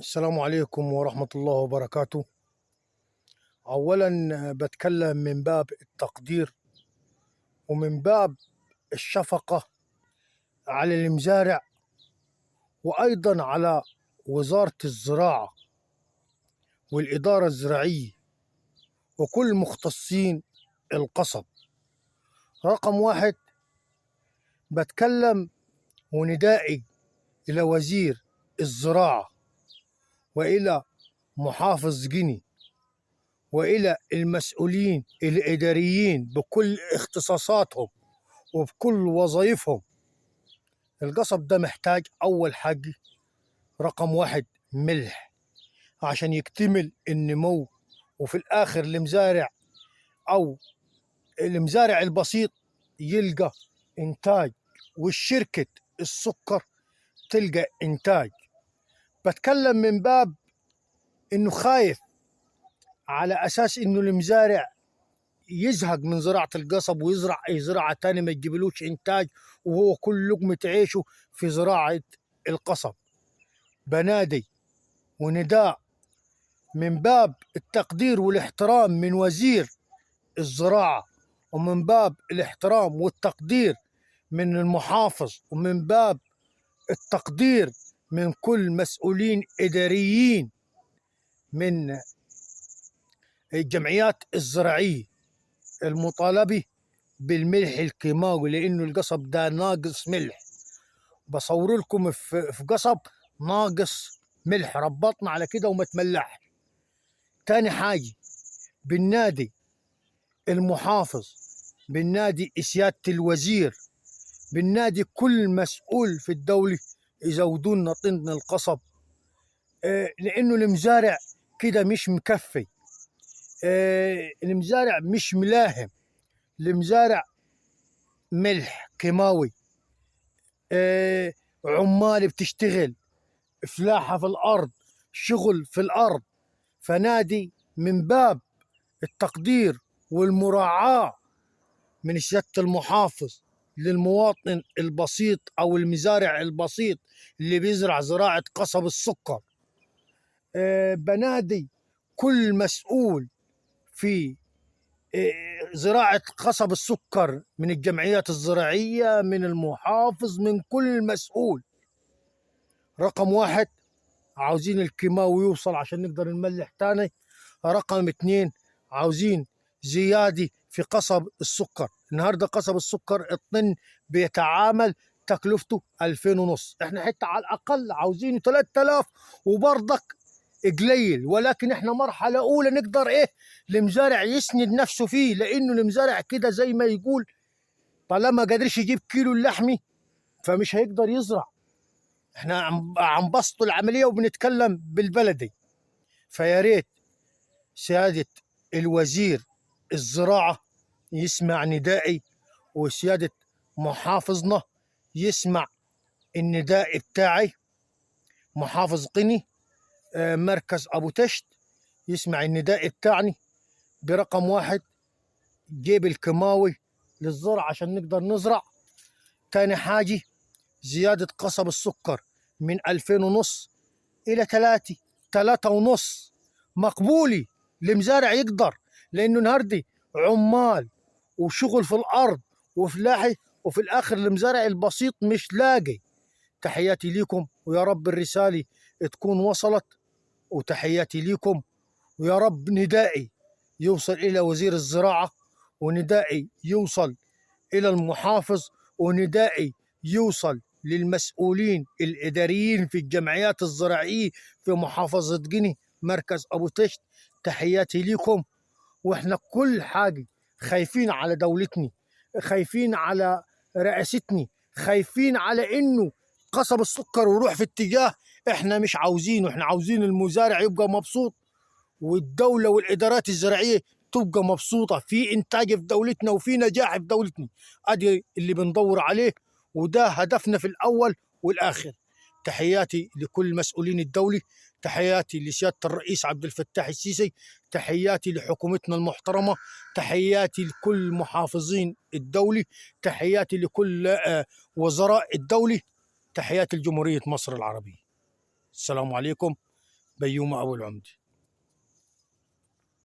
السلام عليكم ورحمة الله وبركاته. أولا بتكلم من باب التقدير ومن باب الشفقة على المزارع، وأيضا على وزارة الزراعة والإدارة الزراعية وكل مختصين القصب. رقم واحد، بتكلم وندائي إلى وزير الزراعة وإلى محافظ جني وإلى المسؤولين الإداريين بكل اختصاصاتهم وبكل وظائفهم. القصب ده محتاج أول حاجة، رقم واحد، ملح عشان يكتمل النمو، وفي الآخر المزارع أو المزارع البسيط يلقى إنتاج، والشركة السكر تلقى إنتاج. بتكلم من باب إنه خايف على أساس إنه المزارع يزهق من زراعة القصب ويزرع أي زراعة تانية ما تجيبلوش إنتاج، وهو كل لقمة عيشه في زراعة القصب. بنادي ونداء من باب التقدير والاحترام من وزير الزراعة، ومن باب الاحترام والتقدير من المحافظ، ومن باب التقدير من كل مسؤولين إداريين من الجمعيات الزراعية، المطالبة بالملح الكيماوي، لأنه القصب ده ناقص ملح. بصور لكم في قصب ناقص ملح، ربطنا على كده وما تملحش. تاني حاجة، بالنادي المحافظ، بالنادي سيادة الوزير، بالنادي كل مسؤول في الدولة يزودوا لنا طن القصب، لأنه المزارع كده مش مكفي، المزارع مش ملاهم، المزارع ملح كيماوي، عمال بتشتغل، فلاحة في الأرض، شغل في الأرض. فنادي من باب التقدير والمراعاة من سيادة المحافظ للمواطن البسيط أو المزارع البسيط اللي بيزرع زراعة قصب السكر. بنادي كل مسؤول في زراعة قصب السكر من الجمعيات الزراعية، من المحافظ، من كل مسؤول. رقم واحد، عاوزين الكيماوي يوصل عشان نقدر نملح تاني. رقم اتنين، عاوزين زيادة في قصب السكر. النهاردة قصب السكر الطن بيتعامل تكلفته 2500، احنا حتى على الأقل عاوزينه 3000 وبرضك قليل، ولكن احنا مرحلة أولى نقدر المزارع يسند نفسه فيه، لأنه المزارع كده زي ما يقول طالما قدرش يجيب كيلو اللحمي فمش هيقدر يزرع. احنا عم بسطوا العملية وبنتكلم بالبلدي. فيا ريت سيادة الوزير الزراعة يسمع ندائي، وسيادة محافظنا يسمع النداء بتاعي، محافظ قني مركز أبو تشت يسمع النداء بتاعني برقم واحد، جيب الكيماوي للزرع عشان نقدر نزرع. تاني حاجة، زيادة قصب السكر من 2500 إلى 3 ونص مقبولي لمزارع يقدر، لأنه النهاردة عمال وشغل في الأرض وفلاحي، وفي الآخر المزارع البسيط مش لاقي. تحياتي ليكم، ويا رب الرسالة تكون وصلت، وتحياتي ليكم، ويا رب ندائي يوصل إلى وزير الزراعة، وندائي يوصل إلى المحافظ، وندائي يوصل للمسؤولين الإداريين في الجمعيات الزراعية في محافظة قني مركز أبو تشت. تحياتي لكم. وإحنا كل حاجة خايفين على دولتني، خايفين على رئاستني، خايفين على إنه قصب السكر وروح في اتجاه إحنا مش عاوزينه. إحنا عاوزين المزارع يبقى مبسوط، والدولة والإدارات الزراعية تبقى مبسوطة في إنتاج في دولتنا وفي نجاح في دولتنا. أدي اللي بندور عليه، وده هدفنا في الأول والآخر. تحياتي لكل مسؤولين الدولة، تحياتي لسيادة الرئيس عبد الفتاح السيسي، تحياتي لحكومتنا المحترمة، تحياتي لكل محافظين الدولة، تحياتي لكل وزراء الدولة، تحياتي لجمهورية مصر العربية. السلام عليكم، بيومة أبو العمدة.